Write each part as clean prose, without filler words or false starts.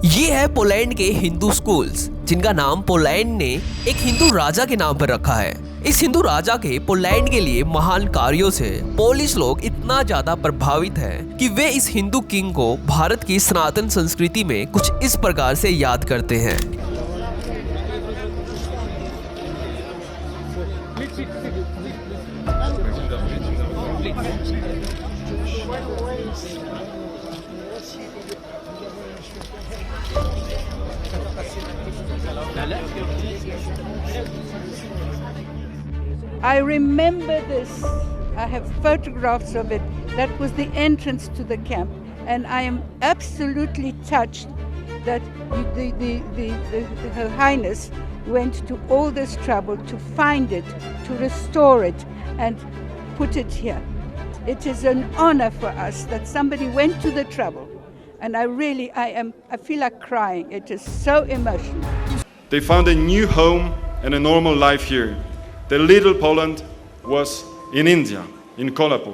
ये है पोलैंड के हिंदू स्कूल्स, जिनका नाम पोलैंड ने एक हिंदू राजा के नाम पर रखा है। इस हिंदू राजा के पोलैंड के लिए महान कार्यों से पोलिश लोग इतना ज्यादा प्रभावित हैं कि वे इस हिंदू किंग को भारत की सनातन संस्कृति में कुछ इस प्रकार से याद करते हैं। I remember this. I have photographs of it. That was the entrance to the camp, and I am absolutely touched that Her Highness went to all this trouble to find it, to restore it, and put it here. It is an honor for us that somebody went to the trouble, and I feel like crying. It is so emotional. They found a new home and a normal life here. The little Poland was in India, in Kolhapur.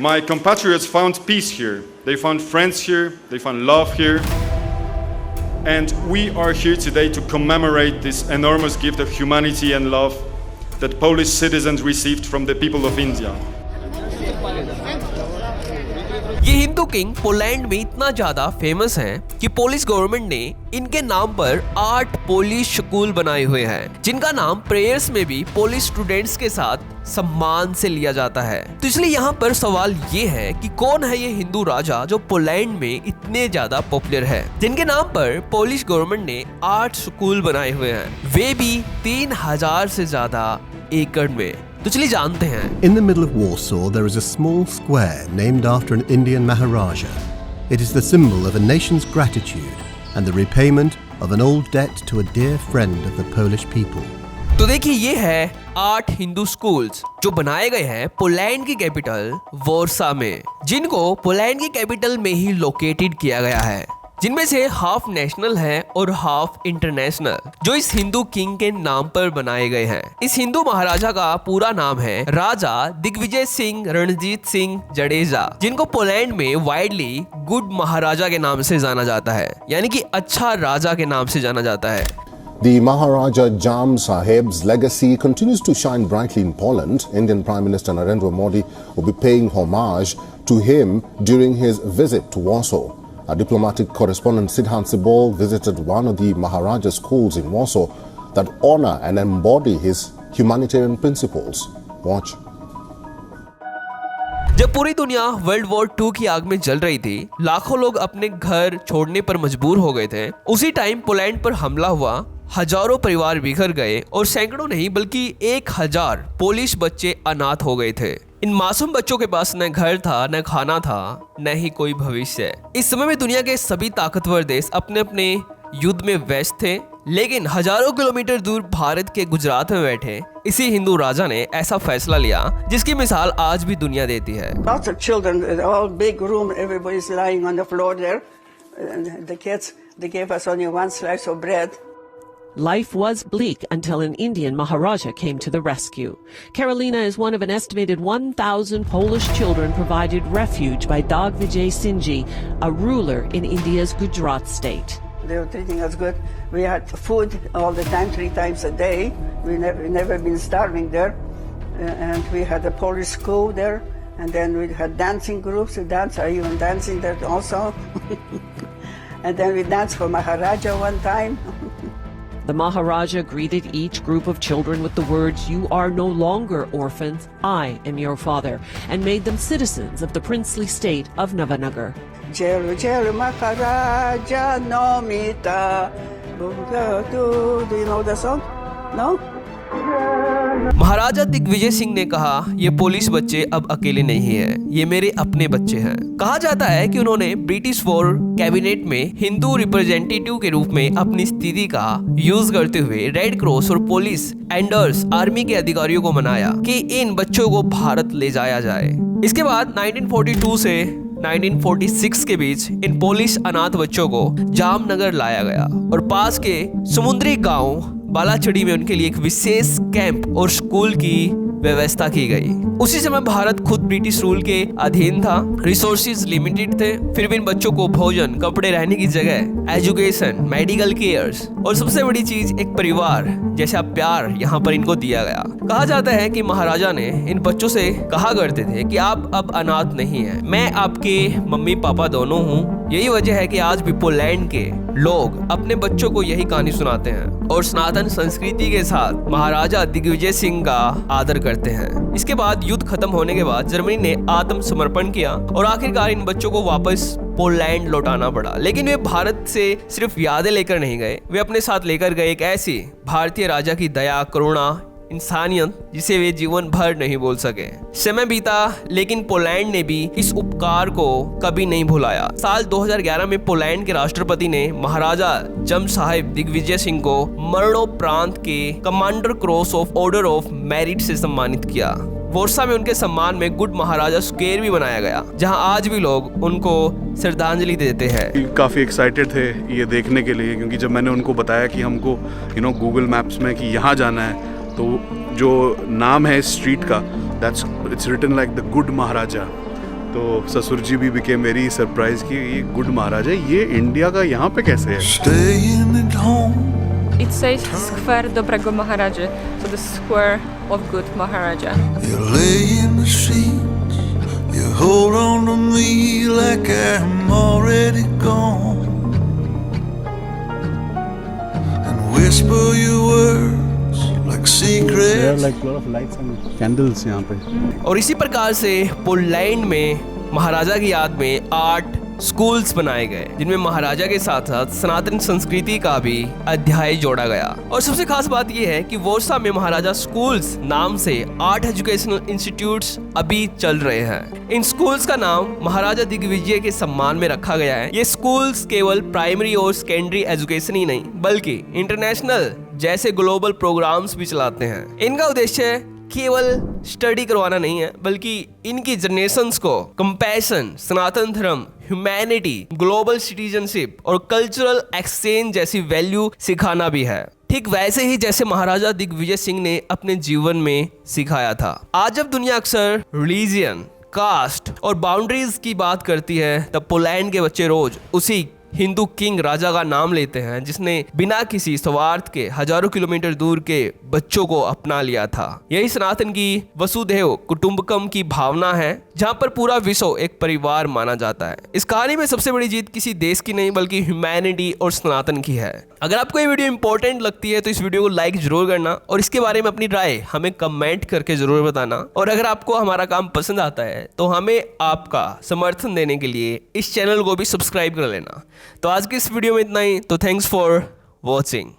My compatriots found peace here. They found friends here. They found love here. And we are here today to commemorate this enormous gift of humanity and love that Polish citizens received from the people of India. ये Hindu king Poland में इतना ज्यादा famous हैं कि Polish government ने इनके नाम पर 8 पोलिश स्कूल बनाए हुए हैं, जिनका नाम प्रेयर्स में भी पोलिश स्टूडेंट्स के साथ सम्मान से लिया जाता है। तो इसलिए यहाँ पर सवाल ये है कि कौन है ये हिंदू राजा जो पोलैंड में इतने ज्यादा पॉपुलर है, जिनके नाम पर पोलिश गवर्नमेंट ने 8 स्कूल बनाए हुए हैं, वे भी 3000 से ज्यादा एकड़ में। तो चलिए जानते हैं। In the middle of Warsaw, there is a small square named after an Indian Maharaja. It is the symbol of a nation's gratitude and the repayment of an old debt to a dear friend of the Polish people. तो देखिए ये है 8 Hindu schools जो बनाए गए हैं Poland की capital Warsaw में, जिनको पोलैंड की कैपिटल में ही लोकेटेड किया गया है, जिनमें से हाफ नेशनल है और हाफ इंटरनेशनल, जो इस हिंदू किंग के नाम पर बनाए गए हैं। इस हिंदू महाराजा का पूरा नाम है राजा दिग्विजय सिंह रणजीत सिंह जडेजा, जिनको पोलैंड में वाइडली गुड महाराजा के नाम से जाना जाता है, यानी कि अच्छा राजा के नाम से जाना जाता है। The Maharaja Jam Saheb's legacy continues to shine brightly in Poland. Indian Prime Minister Narendra Modi will be paying homage to him during his visit to Warsaw. Our diplomatic correspondent Sidhant Sibol visited one of the Maharaja schools in Warsaw that honor and embody his humanitarian principles. Watch. जब पूरी दुनिया world war 2 की आग में जल रही थी, लाखों लोग अपने घर छोड़ने पर मजबूर हो गए थे, उसी टाइम पोलैंड पर हमला हुआ, हजारों परिवार बिखर गए और सैकड़ों नहीं बल्कि 1000 पोलिश बच्चे अनाथ हो गए थे। इन मासूम बच्चों के पास न घर था, न खाना था, न ही कोई भविष्य। इस समय में दुनिया के सभी ताकतवर देश अपने अपने युद्ध में व्यस्त थे, लेकिन हजारों किलोमीटर दूर भारत के गुजरात में बैठे इसी हिंदू राजा ने ऐसा फैसला लिया जिसकी मिसाल आज भी दुनिया देती है। Lots of children, all big room, everybody's lying on the floor there. The kids, they gave us only one slice of bread. Life was bleak until an Indian Maharaja came to the rescue. Karolina is one of an estimated 1,000 Polish children provided refuge by Dagvijay Sinji, a ruler in India's Gujarat state. They were treating us good. We had food all the time, 3 times a day. We never been starving there. And we had a Polish school there. And then we had dancing groups. We danced, I even dancing there also. And then we danced for Maharaja one time. The Maharaja greeted each group of children with the words, "You are no longer orphans, I am your father," and made them citizens of the princely state of Navanagar. Jelu, Jelu, Maharaja, Nomita. Do you know the song? No? महाराजा दिग्विजय सिंह ने कहा, ये Polish बच्चे अब अकेले नहीं हैं, ये मेरे अपने बच्चे हैं। कहा जाता है कि उन्होंने ब्रिटिश वॉर कैबिनेट में हिंदू रिप्रेजेंटेटिव के रूप में अपनी स्थिति का यूज करते हुए रेड क्रॉस और पुलिस एंडर्स आर्मी के अधिकारियों को मनाया कि इन बच्चों को भारत ले जाया जाए। इसके बाद 1942 से 1946 के बीच इन पोलिश अनाथ बच्चों को जामनगर लाया गया और पास के समुद्री गांव बालाचड़ी में उनके लिए एक विशेष कैंप और स्कूल की व्यवस्था की गई। उसी समय भारत खुद ब्रिटिश रूल के अधीन था, रिसोर्सेज लिमिटेड थे, फिर भी इन बच्चों को भोजन, कपड़े, रहने की जगह, एजुकेशन, मेडिकल केयर्स और सबसे बड़ी चीज एक परिवार जैसा प्यार यहाँ पर इनको दिया गया। कहा जाता है कि महाराजा ने इन बच्चों से कहा करते थे कि आप अब अनाथ नहीं हैं, मैं आपके मम्मी पापा दोनों हूँ। यही वजह है कि आज भी पोलैंड के लोग अपने बच्चों को यही कहानी सुनाते हैं और सनातन संस्कृति के साथ महाराजा दिग्विजय सिंह का आदर करते हैं। इसके बाद युद्ध खत्म होने के बाद जर्मनी ने आत्मसमर्पण किया और आखिरकार इन बच्चों को वापस पोलैंड लौटाना पड़ा। लेकिन वे भारत से सिर्फ यादें लेकर नहीं गए, वे अपने साथ लेकर गए एक ऐसी भारतीय राजा की दया, करुणा, इंसानियत जिसे वे जीवन भर नहीं भूल सके। समय बीता लेकिन पोलैंड ने भी इस उपकार को कभी नहीं भुलाया। साल 2011 में पोलैंड के राष्ट्रपति ने महाराजा जम साहेब दिग्विजय सिंह को मरणोपरांत के commander cross of order of merit से सम्मानित किया। वॉर्सा में उनके सम्मान में गुड महाराजा स्क्वायर भी बनाया गया, जहां आज भी लोग उनको श्रद्धांजलि देते हैं। काफ़ी एक्साइटेड थे ये देखने के लिए, क्योंकि जब मैंने उनको बताया कि हमको गूगल मैप्स में कि यहाँ जाना है, तो जो नाम है स्ट्रीट का, it's written like the good Maharaja. तो ससुर जी भी बिकेम वेरी सरप्राइज कि ये गुड महाराजा ये इंडिया का यहाँ पे कैसे है। It says Square Dobrego Maharaja, so the square of good Maharaja. You lay in the sheets, you hold on to me like I'm already gone, and whisper your words like secrets. There are like lot of lights and candles यहाँ पे। और इसी प्रकार से Poland में महाराजा की याद में 8 स्कूल्स बनाए गए, जिनमें महाराजा के साथ साथ सनातन संस्कृति का भी अध्याय जोड़ा गया। और सबसे खास बात यह है कि वॉर्सा में महाराजा स्कूल्स नाम से 8 एजुकेशनल इंस्टीट्यूट्स अभी चल रहे हैं। इन स्कूल्स का नाम महाराजा दिग्विजय के सम्मान में रखा गया है। ये स्कूल्स केवल प्राइमरी और सेकेंडरी एजुकेशन ही नहीं बल्कि इंटरनेशनल जैसे ग्लोबल प्रोग्राम्स भी चलाते हैं। इनका उद्देश्य केवल स्टडी करवाना नहीं है, बल्कि इनकी जनरेशंस को कंपैशन, सनातन धर्म, ह्यूमैनिटी, ग्लोबल सिटीजनशिप और कल्चरल एक्सचेंज जैसी वैल्यू सिखाना भी है। ठीक वैसे ही जैसे महाराजा दिग्विजय सिंह ने अपने जीवन में सिखाया था। आज जब दुनिया अक्सर रिलीजियन, कास्ट और बाउंड्रीज की बात करती है, तब पोलैंड के बच्चे रोज उसी हिंदू किंग राजा का नाम लेते हैं जिसने बिना किसी स्वार्थ के हजारों किलोमीटर दूर के बच्चों को अपना लिया था। यही सनातन की वसुधैव कुटुंबकम की भावना है, जहां पर पूरा विश्व एक परिवार माना जाता है। इस कहानी में सबसे बड़ी जीत किसी देश की नहीं बल्कि ह्यूमैनिटी और सनातन की है। अगर आपको ये वीडियो इंपॉर्टेंट लगती है तो इस वीडियो को लाइक जरूर करना और इसके बारे में अपनी राय हमें कमेंट करके जरूर बताना। और अगर आपको हमारा काम पसंद आता है तो हमें आपका समर्थन देने के लिए इस चैनल को भी सब्सक्राइब कर लेना। तो आज की इस वीडियो में इतना ही। तो थैंक्स फॉर वॉचिंग।